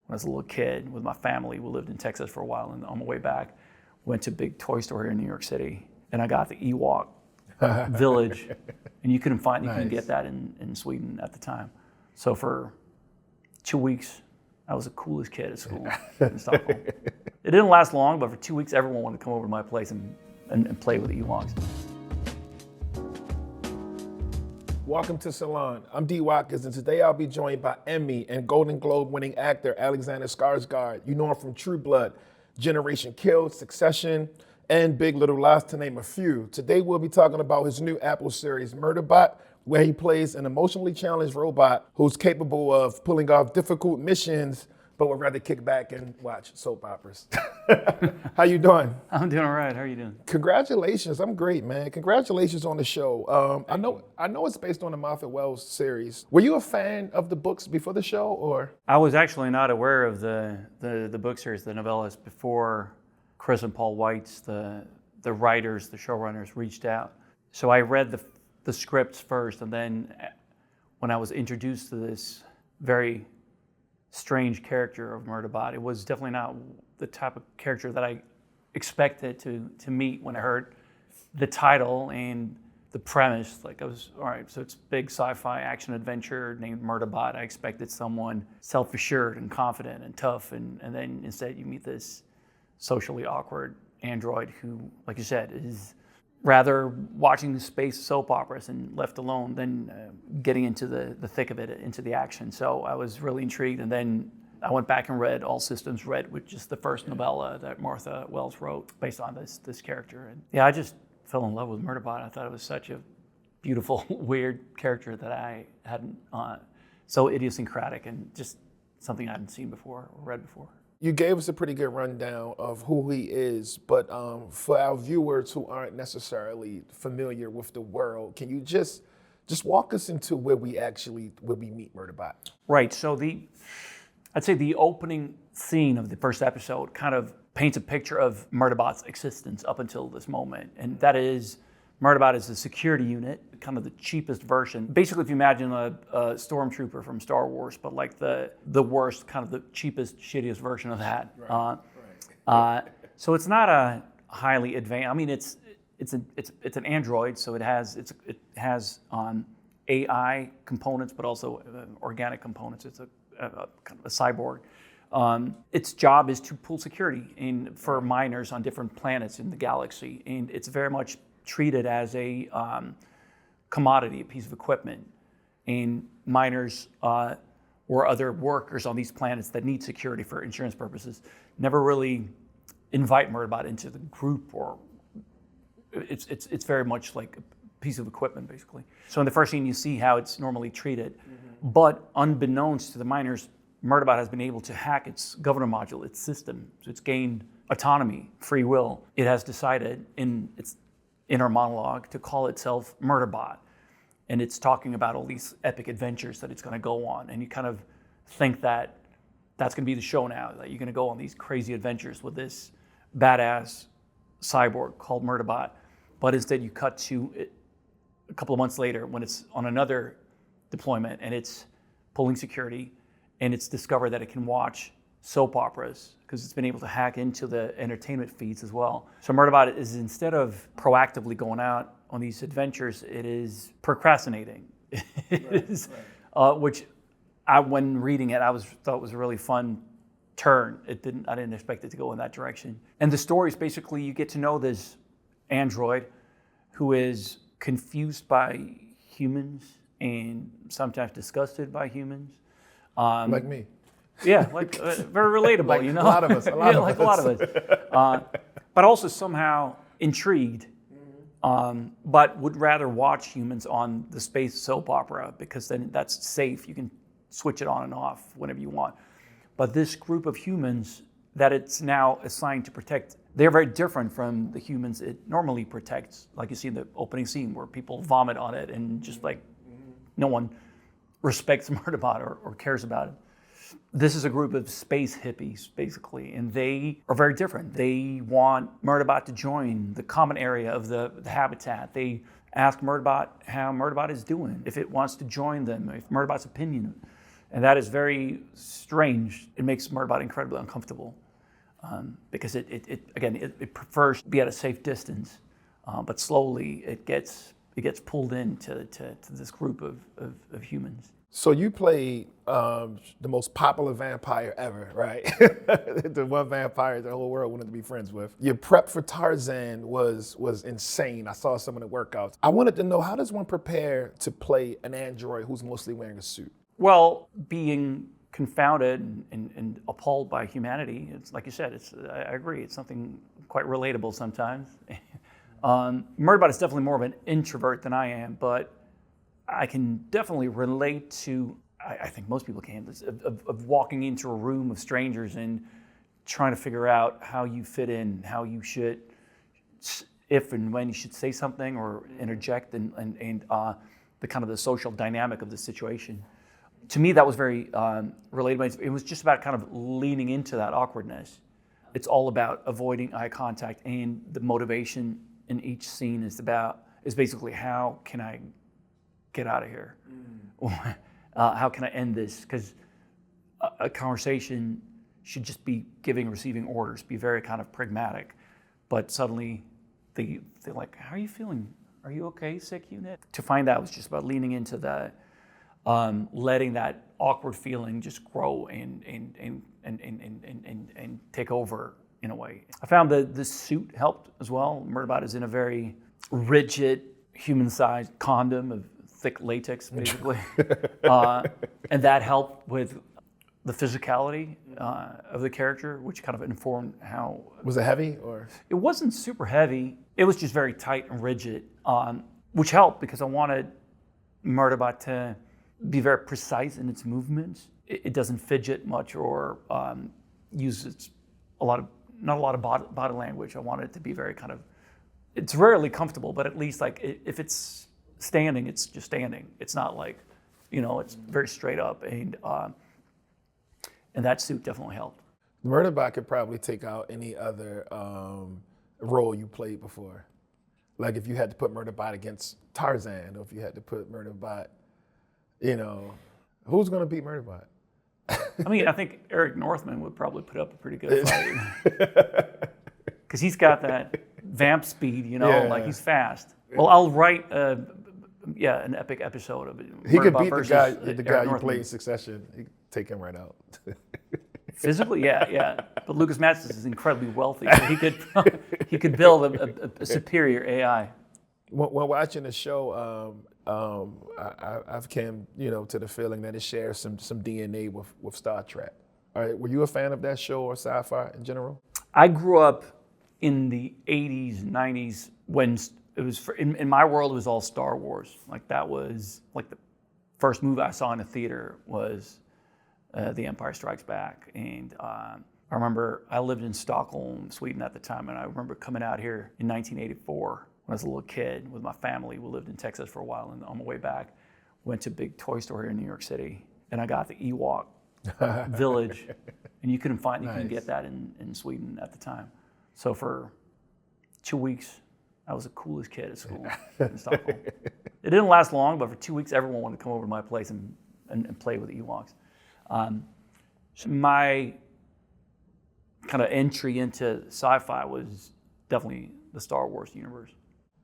when I was a little kid with my family. We lived in Texas for a while, and on my way back, went to a big toy store here in New York City, and I got the Ewok village, and you couldn't get that in Sweden at the time. So for 2 weeks, I was the coolest kid at school in Stockholm. It didn't last long, but for 2 weeks, everyone wanted to come over to my place and play with the Ewoks. Welcome to Salon. I'm D. Watkins, and today I'll be joined by Emmy and Golden Globe winning actor Alexander Skarsgård. You know him from True Blood, Generation Kill, Succession, and Big Little Lies, to name a few. Today we'll be talking about his new Apple series, Murderbot, where he plays an emotionally challenged robot who's capable of pulling off difficult missions, but would rather kick back and watch soap operas. How you doing? I'm doing all right. How are you doing? Congratulations. I'm great, man. Congratulations on the show. I know it's based on the Moffat Wells series. Were you a fan of the books before the show, or? I was actually not aware of the book series, the novellas, before Chris and Paul Weitz, the writers, the showrunners, reached out. So I read the scripts first, and then when I was introduced to this very strange character of Murderbot, it was definitely not the type of character that I expected to meet when I heard the title and the premise. Like, I was, all right, so it's big sci-fi action adventure named Murderbot. I expected someone self-assured and confident and tough, and then instead you meet this socially awkward android who, like you said, is rather watching space soap operas and left alone than getting into the thick of it, into the action. So I was really intrigued, and then I went back and read All Systems Red, which is the first novella that Martha Wells wrote based on this character. And yeah, I just fell in love with Murderbot. I thought it was such a beautiful, weird character that I hadn't, so idiosyncratic and just something I hadn't seen before or read before. You gave us a pretty good rundown of who he is, but for our viewers who aren't necessarily familiar with the world, can you just walk us into where we meet Murderbot? Right. So I'd say the opening scene of the first episode kind of paints a picture of Murderbot's existence up until this moment, and that is Murderbot is a security unit, kind of the cheapest version. Basically, if you imagine a stormtrooper from Star Wars, but like the worst, kind of the cheapest, shittiest version of that. Right. So it's not a highly advanced. I mean, it's an android, so it has AI components, but also organic components. It's a kind of a cyborg. Its job is to pull security for miners on different planets in the galaxy, and it's very much treated as a commodity, a piece of equipment. And miners or other workers on these planets that need security for insurance purposes never really invite Murderbot into the group, or it's very much like a piece of equipment, basically. So in the first scene, you see how it's normally treated. Mm-hmm. But unbeknownst to the miners, Murderbot has been able to hack its governor module, its system. So it's gained autonomy, free will. It has decided in its inner monologue to call itself Murderbot. And it's talking about all these epic adventures that it's going to go on. And you kind of think that that's going to be the show now, that you're going to go on these crazy adventures with this badass cyborg called Murderbot. But instead you cut to it a couple of months later when it's on another deployment and it's pulling security, and it's discovered that it can watch soap operas because it's been able to hack into the entertainment feeds as well. So Murderbot is, instead of proactively going out on these adventures, it is procrastinating. Which when reading it, thought was a really fun turn. I didn't expect it to go in that direction. And the story is basically, you get to know this android who is confused by humans and sometimes disgusted by humans. Like me. Yeah, like very relatable, like you know. A lot of us. A lot of us. But also somehow intrigued, but would rather watch humans on the space soap opera because then that's safe. You can switch it on and off whenever you want. But this group of humans that it's now assigned to protect, they're very different from the humans it normally protects. Like you see in the opening scene where people vomit on it and just like no one respects Murderbot or cares about it. This is a group of space hippies, basically, and they are very different. They want Murderbot to join the common area of the habitat. They ask Murderbot how Murderbot is doing, if it wants to join them, if Murderbot's opinion And that is very strange. It makes Murderbot incredibly uncomfortable because it prefers to be at a safe distance, but slowly it gets pulled into this group of humans. So you played the most popular vampire ever, right? The one vampire the whole world wanted to be friends with. Your prep for Tarzan was insane. I saw some of the workouts. I wanted to know, how does one prepare to play an android who's mostly wearing a suit? Well, being confounded and appalled by humanity, it's like you said, I agree, it's something quite relatable sometimes. Murderbot is definitely more of an introvert than I am, but I can definitely relate to, I think most people can, of walking into a room of strangers and trying to figure out how you fit in, how you should, if and when you should say something or interject, and the kind of the social dynamic of the situation. To me, that was very relatable. It was just about kind of leaning into that awkwardness. It's all about avoiding eye contact, and the motivation in each scene is basically, how can I get out of here? How can I end this? Because a conversation should just be giving and receiving orders, be very kind of pragmatic. But suddenly they're like, how are you feeling? Are you okay, sick unit? To find out was just about leaning into that, letting that awkward feeling just grow and take over in a way. I found that the suit helped as well. Murderbot is in a very rigid, human-sized condom of thick latex, basically. And that helped with the physicality of the character, which kind of informed how... Was it heavy, or? It wasn't super heavy. It was just very tight and rigid, which helped because I wanted Murderbot to be very precise in its movements. It doesn't fidget much or use not a lot of body language. I wanted it to be very kind of... It's rarely comfortable, but at least like if it's standing, it's just standing. It's not like, it's very straight up, and that suit definitely helped. Murderbot could probably take out any other role you played before. Like if you had to put Murderbot against Tarzan, or if you had to put Murderbot, who's gonna beat Murderbot? I mean, I think Eric Northman would probably put up a pretty good fight. Because he's got that vamp speed, like he's fast. Well, I'll write an epic episode of it. He could beat the guy you Northman. played in Succession. He could take him right out. Physically, yeah. But Lucas Mattis is incredibly wealthy, so he could build a superior AI. When watching the show, I've come, to the feeling that it shares some DNA with Star Trek. All right, were you a fan of that show or sci-fi in general? I grew up in the 80s, 90s when it was, in my world, it was all Star Wars. Like that was, like the first movie I saw in a theater was The Empire Strikes Back. And I remember I lived in Stockholm, Sweden at the time, and I remember coming out here in 1984 when I was a little kid with my family. We lived in Texas for a while, and on the way back, went to a big toy store here in New York City, and I got the Ewok village, and you couldn't get that in Sweden at the time. So for 2 weeks, I was the coolest kid at school in Stockholm. It didn't last long, but for 2 weeks, everyone wanted to come over to my place and play with the Ewoks. So my kind of entry into sci-fi was definitely the Star Wars universe.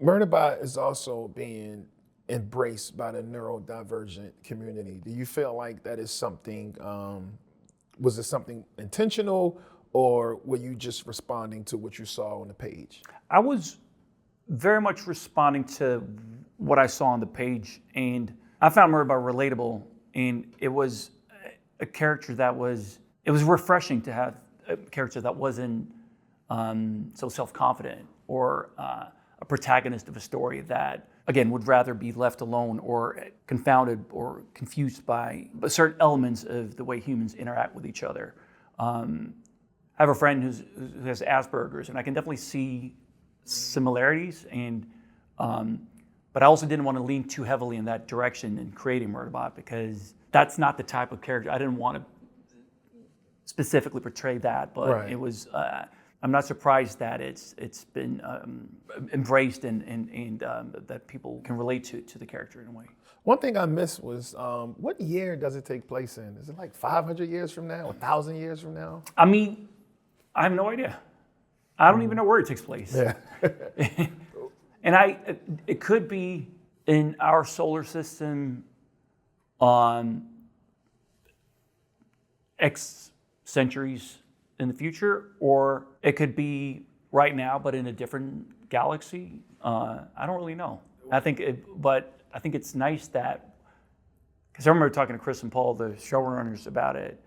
Murderbot is also being embraced by the neurodivergent community. Do you feel like that is something, was it something intentional, or were you just responding to what you saw on the page? I was very much responding to what I saw on the page, and I found Murderbot relatable, and it was a character it was refreshing to have a character that wasn't so self-confident, or a protagonist of a story that, again, would rather be left alone or confounded or confused by certain elements of the way humans interact with each other. I have a friend who has Asperger's, and I can definitely see similarities, but I also didn't want to lean too heavily in that direction in creating Murderbot, because that's not the type of character. I didn't want to specifically portray that, but It was I'm not surprised that it's been embraced and that people can relate to the character in a way. One thing I missed was, what year does it take place in? Is it like 500 years from now, 1,000 years from now? I mean, I have no idea. I don't even know where it takes place. Yeah. And it could be in our solar system on X centuries in the future, or it could be right now, but in a different galaxy. I don't really know. But I think it's nice that, because I remember talking to Chris and Paul, the showrunners, about it,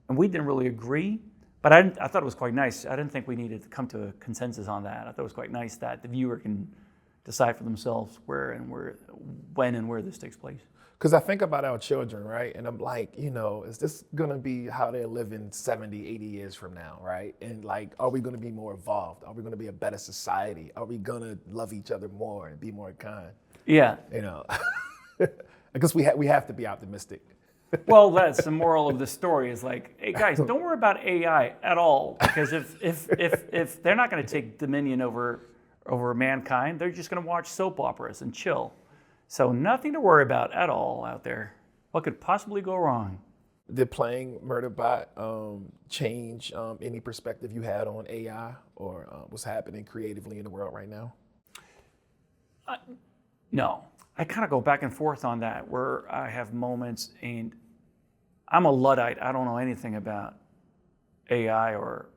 and we didn't really agree. But I thought it was quite nice. I didn't think we needed to come to a consensus on that. I thought it was quite nice that the viewer can decide for themselves when and where this takes place. Because I think about our children, right? And I'm like, is this gonna be how they're living 70, 80 years from now, right? And like, are we gonna be more evolved? Are we gonna be a better society? Are we gonna love each other more and be more kind? Yeah. I guess we have to be optimistic. Well, that's the moral of the story is like, hey guys, don't worry about AI at all, because if they're not going to take dominion over mankind, they're just going to watch soap operas and chill. So nothing to worry about at all out there. What could possibly go wrong? Did playing Murderbot change any perspective you had on AI or what's happening creatively in the world right now? No. I kind of go back and forth on that, where I have moments, and I'm a Luddite. I don't know anything about AI or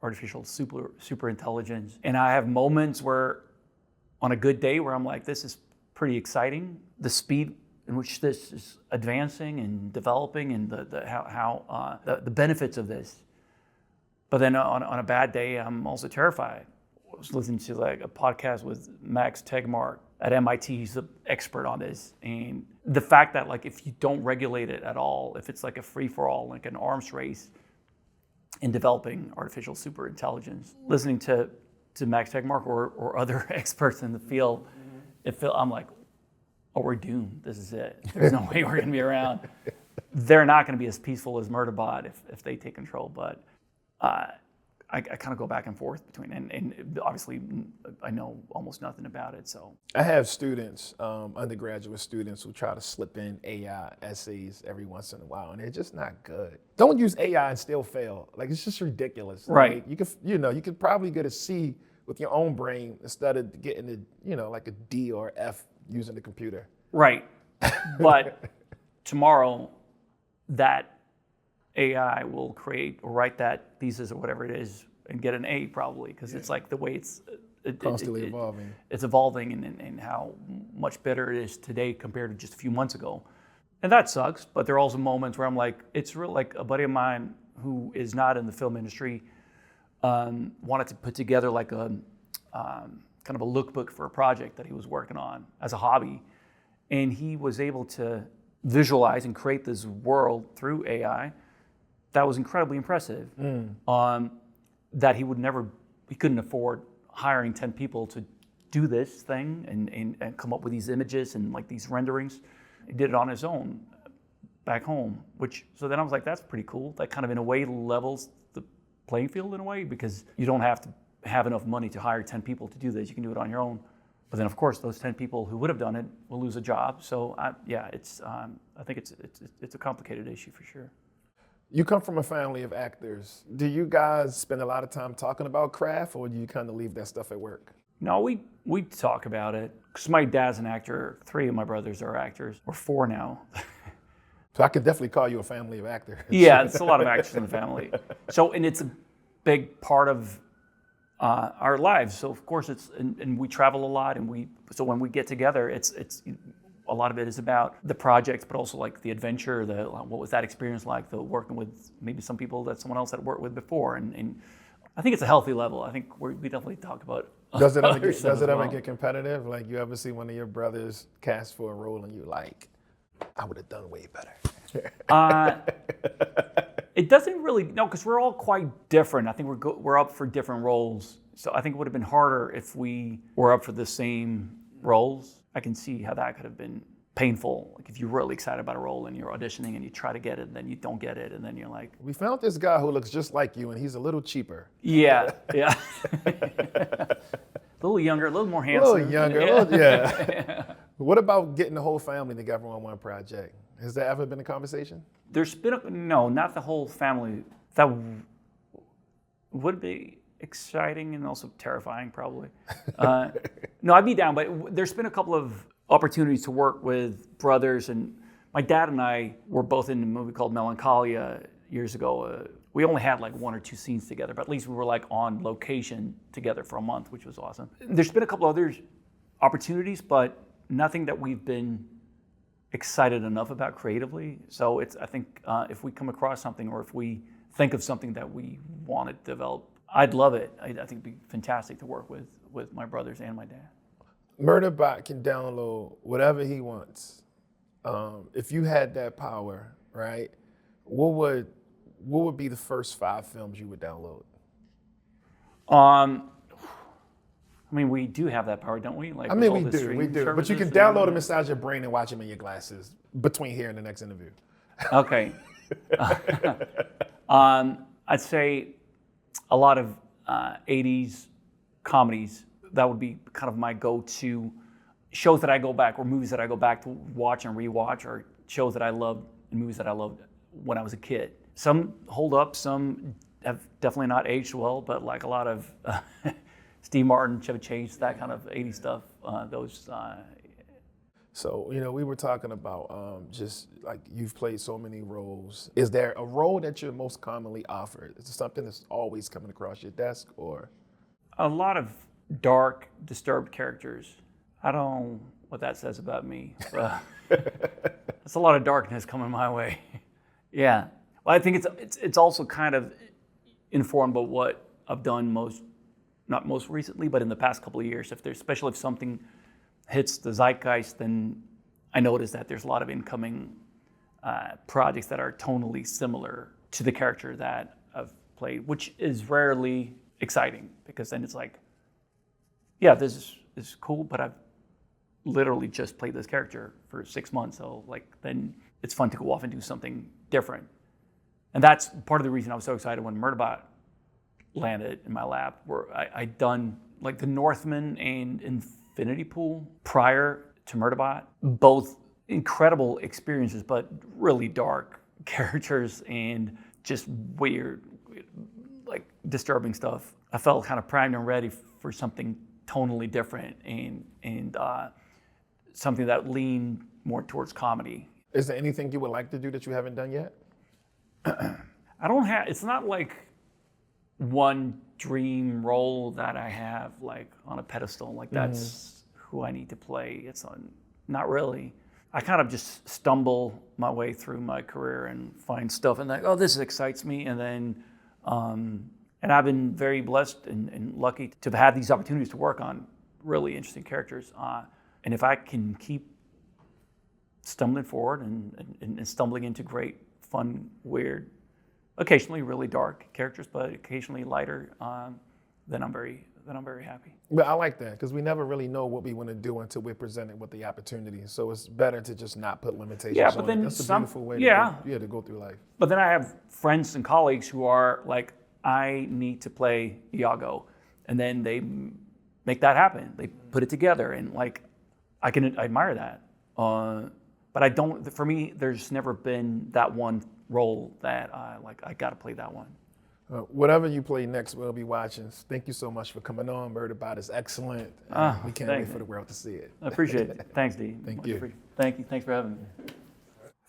artificial super intelligence. And I have moments where, on a good day, where I'm like, this is pretty exciting. The speed in which this is advancing and developing, and the benefits of this. But then on a bad day, I'm also terrified. I was listening to like a podcast with Max Tegmark at MIT. He's an expert on this, and the fact that like if you don't regulate it at all, if it's like a free-for-all, like an arms race in developing artificial super intelligence, listening to Max Tegmark or other experts in the field, I'm like, oh, we're doomed. This is it. There's no way we're going to be around. They're not going to be as peaceful as Murderbot if they take control, but I kind of go back and forth between, and obviously I know almost nothing about it. So I have students, undergraduate students, who try to slip in AI essays every once in a while, and they're just not good. Don't use AI and still fail. Like, it's just ridiculous. Right. Like, you could probably get a C with your own brain instead of getting like a D or F using the computer. Right. But tomorrow, that AI will create or write that thesis or whatever it is and get an A probably, because it's like the way it's constantly evolving. It's evolving, and how much better it is today compared to just a few months ago. And that sucks, but there are also moments where I'm like, it's real. Like a buddy of mine who is not in the film industry wanted to put together like a kind of a lookbook for a project that he was working on as a hobby. And he was able to visualize and create this world through AI that was incredibly impressive. That he couldn't afford hiring 10 people to do this thing and come up with these images and like these renderings. He did it on his own back home, so then I was like, that's pretty cool. That kind of in a way levels the playing field in a way, because you don't have to have enough money to hire 10 people to do this. You can do it on your own. But then of course those 10 people who would have done it will lose a job. So I think it's a complicated issue for sure. You come from a family of actors. Do you guys spend a lot of time talking about craft, or do you kind of leave that stuff at work? No, we talk about it. Because my dad's an actor. 3 of my brothers are actors. Or 4 now. So I could definitely call you a family of actors. Yeah, it's a lot of actors in the family. And it's a big part of our lives. So of course and we travel a lot, and so when we get together, it's a lot of it is about the project, but also like the adventure, what was that experience like, the working with maybe some people that someone else had worked with before. And I think it's a healthy level. I think we definitely talk about Does it ever get competitive? Like, you ever see one of your brothers cast for a role and you're like, I would have done way better? It doesn't really, no, because we're all quite different. I think we're up for different roles. So I think it would have been harder if we were up for the same roles. I can see how that could have been painful. Like if you're really excited about a role and you're auditioning and you try to get it and then you don't get it and then you're like, We found this guy who looks just like you, and he's a little cheaper. yeah. A little younger, a little more A handsome. little younger, yeah. What about getting the whole family together on one project? Has that ever been a conversation? There's been no, not the whole family. That would be exciting and also terrifying, probably. No, I'd be down, but there's been a couple of opportunities to work with brothers, and my dad and I were both in a movie called Melancholia years ago. We only had like 1 or 2 scenes together, but at least we were like on location together for a month, which was awesome. There's been a couple other opportunities, but nothing that we've been excited enough about creatively. So I think if we come across something or if we think of something that we want to develop, I'd love it. I think it'd be fantastic to work with my brothers and my dad. Murderbot can download whatever he wants. If you had that power, right, what would be the first 5 films you would download? I mean, we do have that power, don't we? Like, I mean, with all we the do. streaming But you can services download them inside your brain and watch them in your glasses between here and the next interview. Okay. I'd say a lot of 80s comedies. That would be kind of my go-to shows that I go back, or movies that I go back to watch and rewatch, or shows that I loved and movies that I loved when I was a kid. Some hold up, some have definitely not aged well, but like a lot of Steve Martin, Chevy Chase, that kind of 80s stuff, those. So, we were talking about just like you've played so many roles. Is there a role that you're most commonly offered? Is it something that's always coming across your desk, or? A lot of dark, disturbed characters. I don't know what that says about me. That's a lot of darkness coming my way. Yeah. Well, I think it's also kind of informed by what I've done not most recently, but in the past couple of years. Especially if something hits the zeitgeist, then I notice that there's a lot of incoming projects that are tonally similar to the character that I've played, which is rarely exciting, because then it's like, yeah, this is cool, but I've literally just played this character for 6 months, so like then it's fun to go off and do something different. And that's part of the reason I was so excited when Murderbot landed in my lap, where I'd done like The Northman and Infinity Pool prior to Murderbot, both incredible experiences, but really dark characters and just weird, like disturbing stuff. I felt kind of primed and ready for something tonally different and something that leaned more towards comedy. Is there anything you would like to do that you haven't done yet? It's not like one dream role that I have like on a pedestal, like that's who I need to play. Not really. I kind of just stumble my way through my career and find stuff and like, oh, this excites me. And then, and I've been very blessed and lucky to have had these opportunities to work on really interesting characters. And if I can keep stumbling forward and stumbling into great, fun, weird, occasionally really dark characters, but occasionally lighter, then I'm very happy. But I like that, because we never really know what we want to do until we're presented with the opportunity. So it's better to just not put limitations on it. But then that's a beautiful way to go through life. But then I have friends and colleagues who are like, I need to play Iago, and then they make that happen. They put it together, and like I admire that. But I don't. For me, there's never been that one role that I got to play that one. Whatever you play next, we'll be watching. Thank you so much for coming on. Murderbot is excellent. We can't wait for the world to see it. I appreciate it. Thanks, Dee. Thank you. Thank you. Thanks for having me.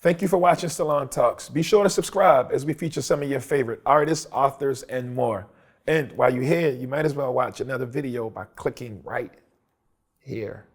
Thank you for watching Salon Talks. Be sure to subscribe as we feature some of your favorite artists, authors, and more. And while you're here, you might as well watch another video by clicking right here.